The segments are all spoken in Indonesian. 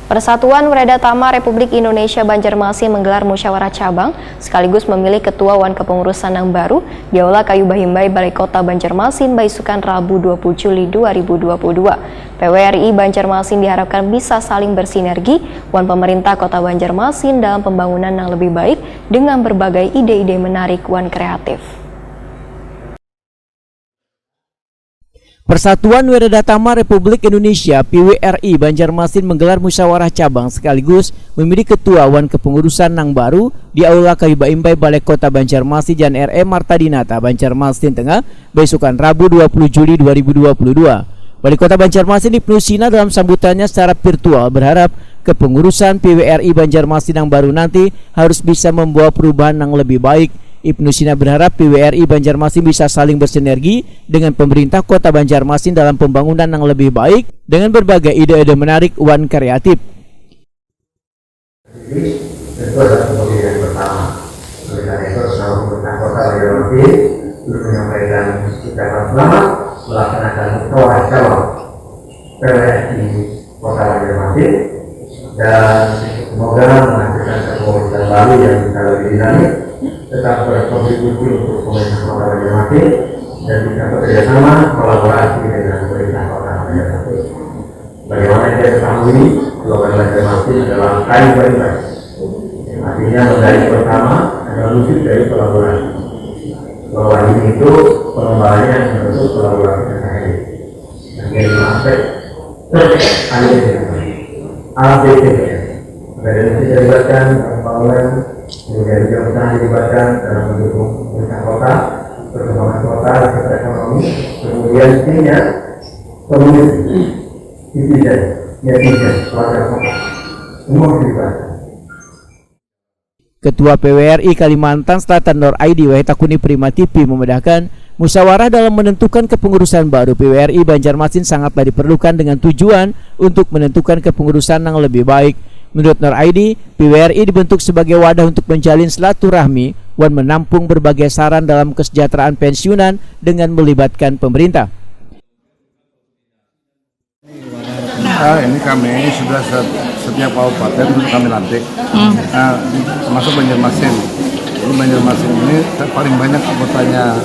Persatuan Weredatama Republik Indonesia Banjarmasin menggelar musyawarah cabang sekaligus memilih ketua Wan Kepengurusan yang baru di Aula Kayu Bahimbay Balai Kota Banjarmasin Baisukan Rabu 20 Juli 2022. PWRI Banjarmasin diharapkan bisa saling bersinergi wan pemerintah Kota Banjarmasin dalam pembangunan yang lebih baik dengan berbagai ide-ide menarik wan kreatif. Persatuan Weredatama Republik Indonesia PWRI Banjarmasin menggelar musyawarah cabang sekaligus memilih ketua Wan Kepengurusan yang baru di Aula Kayu Bahimbay Balai Kota Banjarmasin Jalan R.E. Marta Dinata, Banjarmasin Tengah, Baisukan Rabu 20 Juli 2022. Balai Kota Banjarmasin Ibnu Sina dalam sambutannya secara virtual berharap kepengurusan PWRI Banjarmasin yang baru nanti harus bisa membawa perubahan yang lebih baik. Ibnu Sina berharap PWRI Banjarmasin bisa saling bersinergi dengan pemerintah Kota Banjarmasin dalam pembangunan yang lebih baik dengan berbagai ide-ide menarik wan kreatif. Jadi itu adalah pemilihan pertama. Oleh karena itu, seluruh pemerintah Kota Banjarmasin untuk menyampaikan ucapan selamat melaksanakan musyawarah cabang PWRI Kota Banjarmasin dan semoga menghasilkan kepengurusan baru yang bisa lebih dinamis, tetap berkontribusi untuk pemerintah Kota Banjarmasin dan bisa bekerjasama kolaborasi dengan pemerintah Kota Banjarmasin. Bagaimana kita ketahui, slogan Banjarmasin adalah kayu bahimbay, yang artinya medali pertama adalah wujud dari kolaborasi. Bahwa ini itu pengembangannya bentuk kolaborasi terakhir. Yang dari aspek ABCD, Federasi dilibatkan dalam pembangunan, kemudian juga usaha dilibatkan dalam mendukung pemerintah kota, perkembangan kota, sektor ekonomi, kemudian intinya komuniti, netizen, warga kota, semua dilibatkan. Ketua PWRI Kalimantan Selatan Nur Aidi Wahitakuni Prima TV memedahkan musyawarah dalam menentukan kepengurusan baru PWRI Banjarmasin sangatlah diperlukan dengan tujuan untuk menentukan kepengurusan yang lebih baik. Menurut Nur Aidi, PWRI dibentuk sebagai wadah untuk menjalin silaturahmi wan menampung berbagai saran dalam kesejahteraan pensiunan dengan melibatkan pemerintah. Ini kami sudah setiap kabupaten kami lantik, termasuk Banjarmasin. Ini Banjarmasin ini paling banyak anggotanya.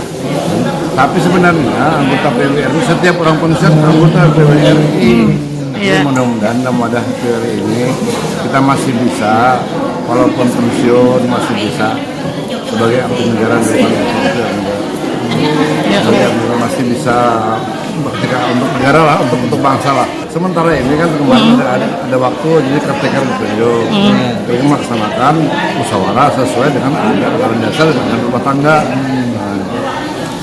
Tapi sebenarnya anggota PWRI, setiap orang pensiun anggota PWRI. Mudah-mudahan dalam wadah PWRI ini kita masih bisa, walaupun pensiun masih bisa sebagai abdi negara di depan masih bisa bekerja untuk negara lah, untuk bangsa lah. Sementara ini kan kemarin ada waktu, jadi ketekan ditunjuk, jadi melaksanakan musyawarah sesuai dengan anggaran dasar dengan rumah tangga.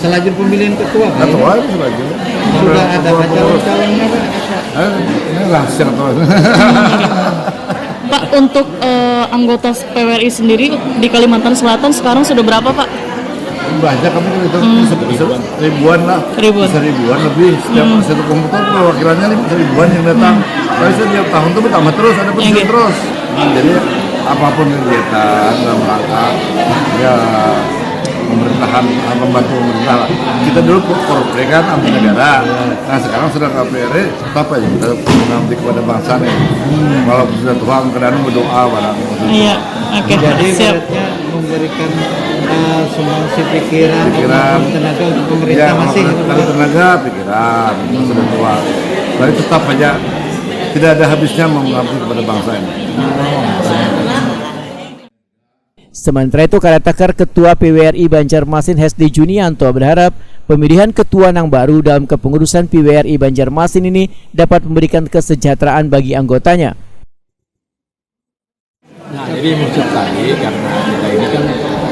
Selajur pemilihan ketua itu selajur. Sudah ada calon-calonnya Pak? Ini rahasia ketua. Pak, untuk anggota PWRI sendiri di Kalimantan Selatan sekarang sudah berapa Pak? Banyak, kami itu ribuan lah, ribuan lebih. Setiap satu komputer perwakilannya ribuan yang datang. Tapi setiap tahun itu bertambah terus, ada pensiun terus. Jadi apapun kegiatan dalam rangka ya pemerintahan, membantu pemerintah lah. Kita dulu korupsi kan abdi negara. Nah sekarang sudah KPRI, tetap aja kita mengabdi kepada bangsa nih. Walaupun sudah Tuhan kadang berdoa pada. Iya, oke. Jadi siap. Memberikan sumbangsi pikiran, tenaga untuk pemerintah masih. Kalau tenaga, pikiran, sudah tua. Tapi tetap aja tidak ada habisnya mengabdi kepada bangsa ini. Sementara itu, Karatakar Ketua PWRI Banjarmasin Hesdi Junianto berharap pemilihan ketua yang baru dalam kepengurusan PWRI Banjarmasin ini dapat memberikan kesejahteraan bagi anggotanya. Nah, jadi maksud kami karena kita ini kan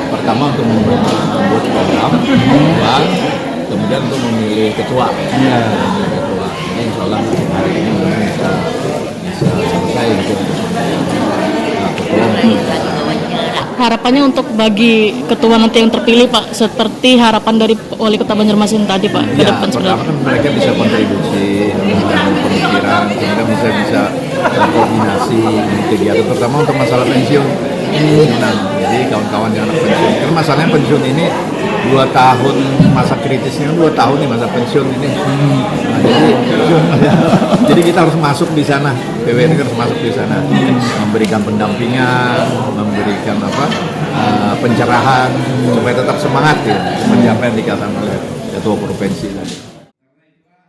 pertama untuk membuat program, kemudian untuk memilih ketua. Jadi insya Allah hari ini bisa selesai untuk ketua. Harapannya untuk bagi ketua nanti yang terpilih Pak, seperti harapan dari Wali Kota Banjarmasin tadi Pak, ke depan pertama kan mereka bisa kontribusi dengan pemikiran, kemudian bisa koordinasi kegiatan, terutama untuk masalah pensiun. Nah, jadi kawan-kawan yang anak pensiun, karena masalahnya pensiun ini 2 tahun masa kritisnya, 2 tahun nih masa pensiun ini. Nah, jadi Jadi kita harus masuk di sana, PWRI harus masuk di sana, memberikan pendampingan, memberikan pencerahan supaya tetap semangat ya mencapai yang dikatakan oleh Ketua Provinsi tadi.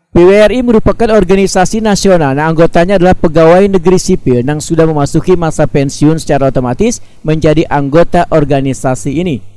PWRI merupakan organisasi nasional yang anggotanya adalah pegawai negeri sipil yang sudah memasuki masa pensiun secara otomatis menjadi anggota organisasi ini.